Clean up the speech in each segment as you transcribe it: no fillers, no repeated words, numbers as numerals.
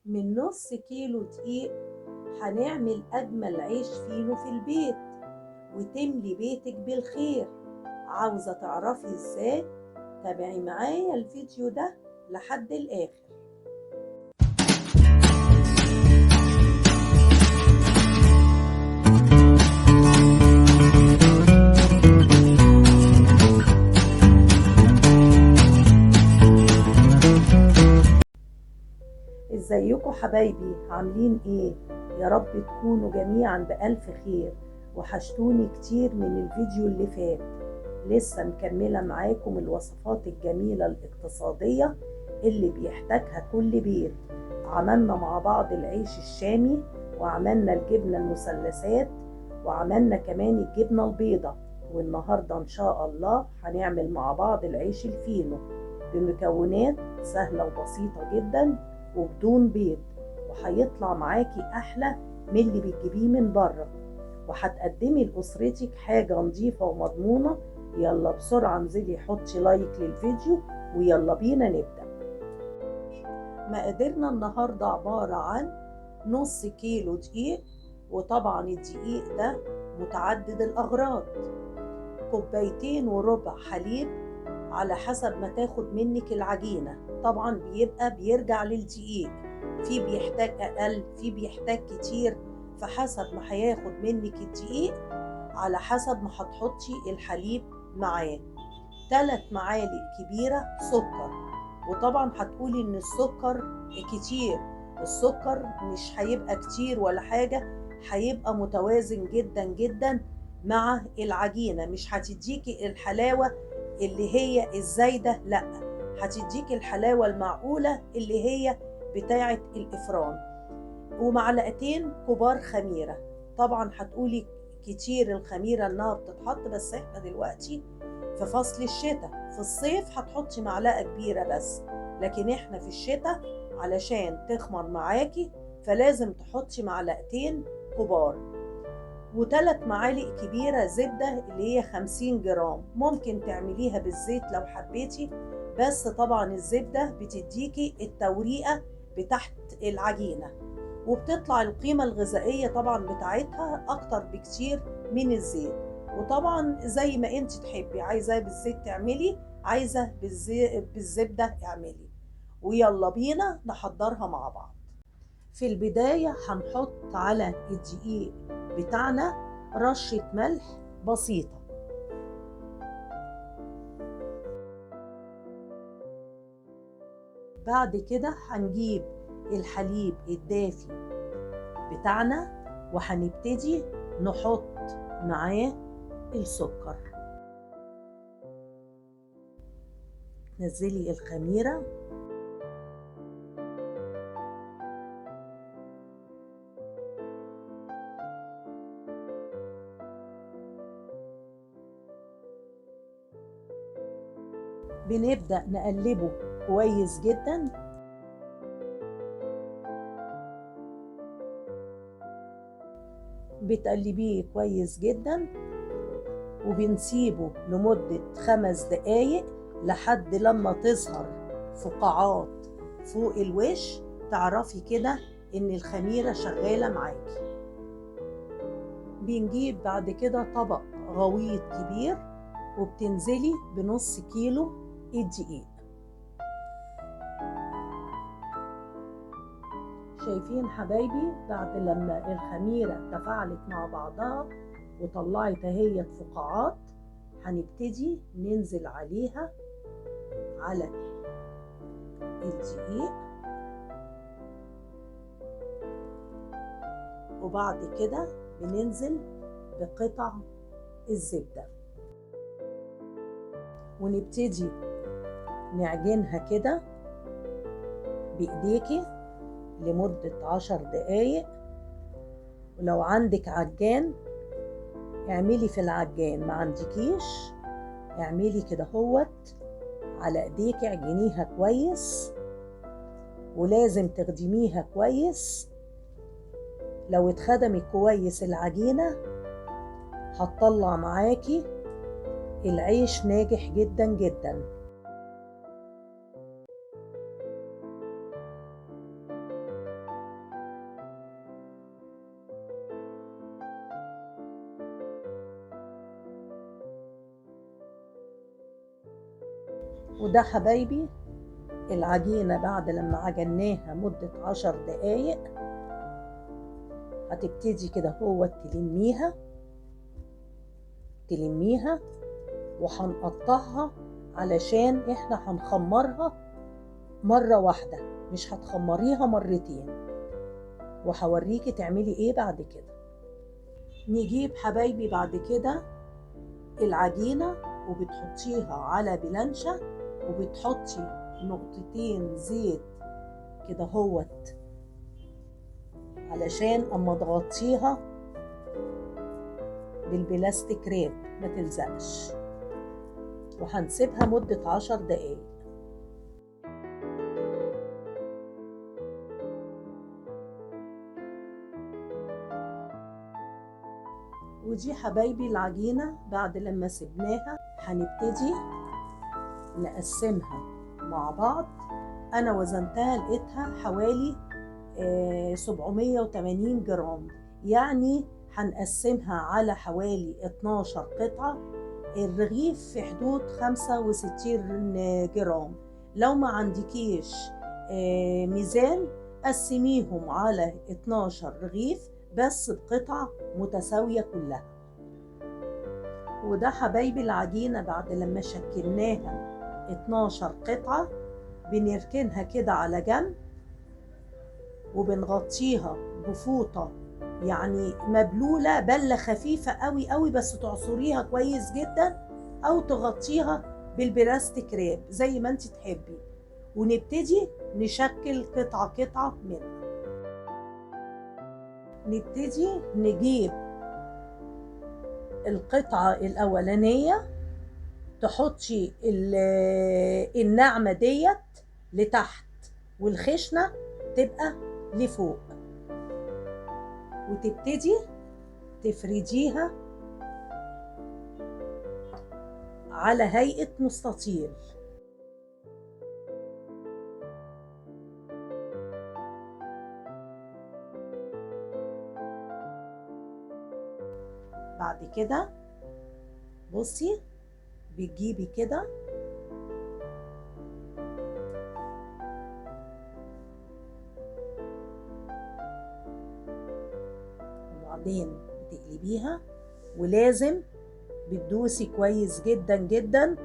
من نص كيلو دقيق هنعمل أجمل عيش فينو في البيت وتملي بيتك بالخير. عاوزة تعرفي ازاي؟ تابعي معايا الفيديو ده لحد الآخر. ازيكم حبايبي، عاملين ايه؟ يا رب تكونوا جميعا بألف خير. وحشتوني كتير من الفيديو اللي فات. لسه مكملة معاكم الوصفات الجميلة الاقتصادية اللي بيحتاجها كل بيت. عملنا مع بعض العيش الشامي، وعملنا الجبنة المثلثات، وعملنا كمان الجبنة البيضة. والنهاردة ان شاء الله هنعمل مع بعض العيش الفينو بمكونات سهلة وبسيطة جدا وبدون بيض، وهيطلع معاكي احلى من اللي بتجيبيه من بره، وهتقدمي لأسرتك حاجة نظيفة ومضمونة. يلا بسرعة انزلي حطي لايك للفيديو ويلا بينا نبدأ. مقاديرنا النهاردة عبارة عن نص كيلو دقيق، وطبعا الدقيق ده متعدد الأغراض. كوبايتين وربع حليب على حسب ما تاخد منك العجينة، طبعا بيرجع للدقيق، في بيحتاج أقل في بيحتاج كتير، فحسب ما هياخد منك الدقيق على حسب ما هتحطي الحليب معاه. 3 معالق كبيرة سكر، وطبعا هتقولي ان السكر كتير. السكر مش هيبقى كتير ولا حاجة، هيبقى متوازن جدا جدا مع العجينة، مش هتديكي الحلاوة اللي هي الزايدة، لا، هتديكي الحلاوة المعقولة اللي هي بتاعة الإفران. ومعلقتين كبار خميرة. طبعا هتقولي كتير الخميرة انها بتتحط، بس احنا دلوقتي في فصل الشتاء. في الصيف هتحطي معلقة كبيرة بس، لكن احنا في الشتاء علشان تخمر معاكي فلازم تحطي معلقتين كبار. و3 معالق كبيرة زبدة اللي هي 50 جرام، ممكن تعمليها بالزيت لو حبيتي، بس طبعا الزبدة بتديكي التوريقة بتحت العجينة، وبتطلع القيمة الغذائية طبعا بتاعتها أكتر بكتير من الزيت. وطبعا زي ما انت تحبي، عايزة بالزيت تعملي، عايزة بالزبدة اعملي. ويلا بينا نحضرها مع بعض. في البداية هنحط على الدقيق بتاعنا رشة ملح بسيطة. بعد كده هنجيب الحليب الدافي بتاعنا وهنبتدي نحط معاه السكر. نزلي الخميرة، بنبدأ نقلبه كويس جدا. بتقلبيه كويس جدا وبنسيبه لمدة 5 دقايق لحد لما تظهر فقاعات فوق الوش، تعرفي كده ان الخميرة شغالة معاكي. بنجيب بعد كده طبق غويط كبير وبتنزلي بنص كيلو الدقيق. شايفين حبايبي بعد لما الخميرة تفاعلت مع بعضها وطلعت اهيت فقاعات، هنبتدي ننزل عليها على الدقيق، وبعد كده بننزل بقطع الزبدة ونبتدي نعجنها كده بإيديكي لمدة 10 دقايق. ولو عندك عجان اعملي في العجان، ما عندكيش اعملي كده هوت على ايديك، اعجنيها كويس ولازم تخدميها كويس. لو اتخدمت كويس العجينة هتطلع معاكي العيش ناجح جدا جدا. وده حبايبي العجينة بعد لما عجناها مدة 10 دقايق. هتبتدي كده هو تلميها وهنقطعها علشان احنا هنخمرها مرة واحدة، مش هتخمريها مرتين، وهوريكي تعملي ايه بعد كده. نجيب حبايبي بعد كده العجينة وبتحطيها على بلانشة وبتحطي نقطتين زيت كده هوت علشان اما تغطيها بالبلاستيك راب ما تلزقش، وهنسيبها مدة 10 دقايق. ودي حبايبي العجينة بعد لما سبناها هنبتدي نقسمها مع بعض. انا وزنتها لقيتها حوالي 780 جرام، يعني هنقسمها على حوالي 12 قطعة. الرغيف في حدود 65 جرام. لو ما عندكيش ميزان قسميهم على 12 رغيف بس بقطع متساوية كلها. وده حبايبي العجينة بعد لما شكلناها 12 قطعة بنركنها كده على جنب وبنغطيها بفوطة يعني مبلولة، بلة خفيفة قوي قوي بس تعصريها كويس جدا، او تغطيها بالبلاستيك راب زي ما انت تحبي، ونبتدي نشكل قطعة قطعة منها. نبتدي نجيب القطعة الأولانية تحطي الناعمة ديت لتحت والخشنة تبقى لفوق، وتبتدي تفرديها على هيئة مستطيل. بعد كده بصي بتجيبي كده وبعدين بتقلبيها، ولازم بتدوسي كويس جدا جدا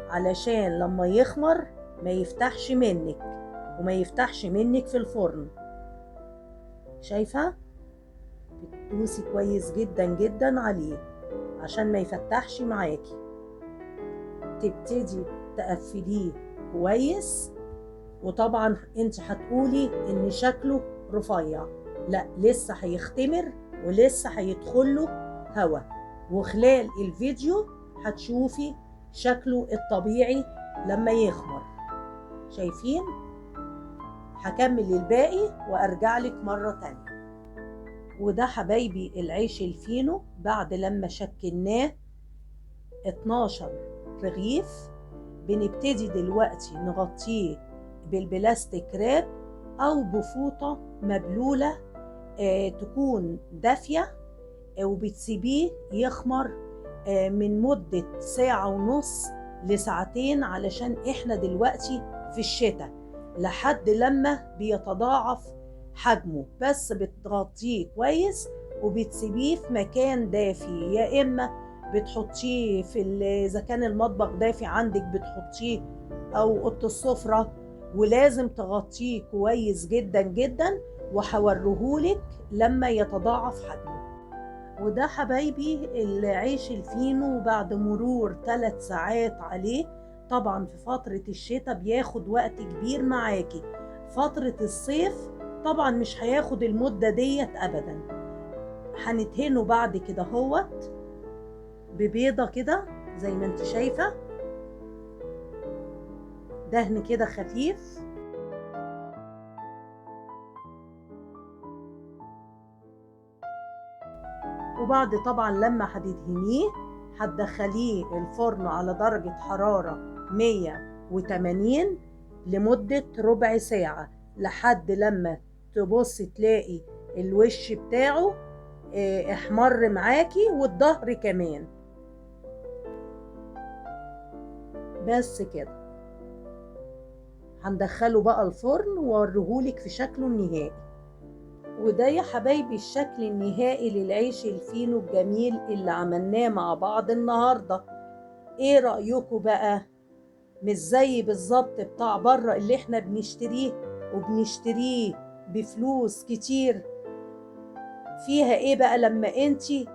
علشان لما يخمر ما يفتحش منك وما يفتحش منك في الفرن. شايفة؟ بتدوسي كويس جدا جدا عليه عشان ما يفتحش معاكي. تبتدي تقفليه كويس، وطبعا انت هتقولي ان شكله رفيع، لا لسه هيختمر ولسه هيدخله هوا، وخلال الفيديو هتشوفي شكله الطبيعي لما يخمر. شايفين؟ هكمل الباقي وارجع لك مرة تانية. وده حبايبي العيش الفينو بعد لما شكلناه 12 رغيف. بنبتدي دلوقتي نغطيه بالبلاستيك راب او بفوطة مبلولة تكون دافية، وبتسيبيه يخمر من مدة ساعة ونص لساعتين، علشان احنا دلوقتي في الشتاء، لحد لما بيتضاعف حجمه. بس بتغطيه كويس وبتسيبيه في مكان دافي، يا اما بتحطيه في اذا كان المطبخ دافي عندك بتحطيه او اوضه السفره، ولازم تغطيه كويس جدا جدا، وهوريهولك لما يتضاعف حجمه. وده حبايبي العيش الفينو بعد مرور 3 ساعات عليه. طبعا في فترة الشتاء بياخد وقت كبير معاكي، فترة الصيف طبعا مش هياخد المدة ديت ابدا. هندهنه بعد كده هوت ببيضة كده زي ما انت شايفة، دهن كده خفيف. وبعد طبعا لما هتدهنيه هتدخليه الفرن على درجة حرارة 180 لمدة ربع ساعة، لحد لما تبص تلاقي الوش بتاعه احمر معاكي والظهر كمان. بس كده. هندخله بقى الفرن وأوريهولك في شكله النهائي. وده يا حبايبي الشكل النهائي للعيش الفينو الجميل اللي عملناه مع بعض النهاردة. ايه رأيكم بقى؟ مش زي بالظبط بتاع بره اللي احنا بنشتريه وبنشتريه بفلوس كتير. فيها ايه بقى لما انتي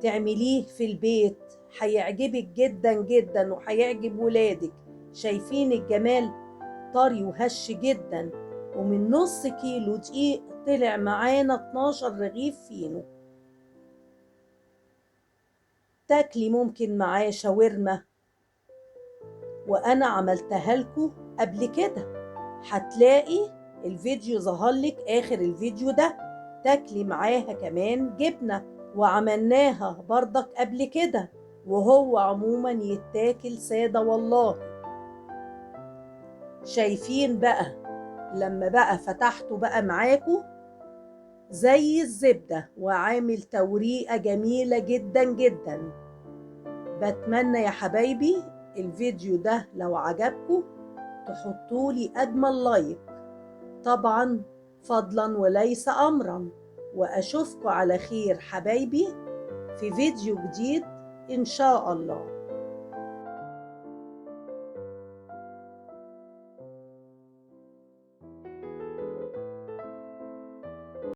تعمليه في البيت؟ هيعجبك جدا جدا وهيعجب ولادك. شايفين الجمال؟ طري وهش جدا، ومن نص كيلو دقيق طلع معانا 12 رغيف فينو. تاكلي ممكن معاه شاورما، وانا عملتها لكم قبل كده. هتلاقي الفيديو ظهرلك اخر الفيديو ده. تاكلي معاها كمان جبنة، وعملناها برضك قبل كده، وهو عموما يتاكل سادة والله. شايفين بقى لما بقى فتحته بقى معاكم زي الزبدة وعامل توريقة جميلة جدا جدا. بتمنى يا حبايبي الفيديو ده لو عجبكم تحطولي أجمل لايك، طبعا فضلا وليس أمرا. وأشوفكم على خير حبايبي في فيديو جديد إن شاء الله.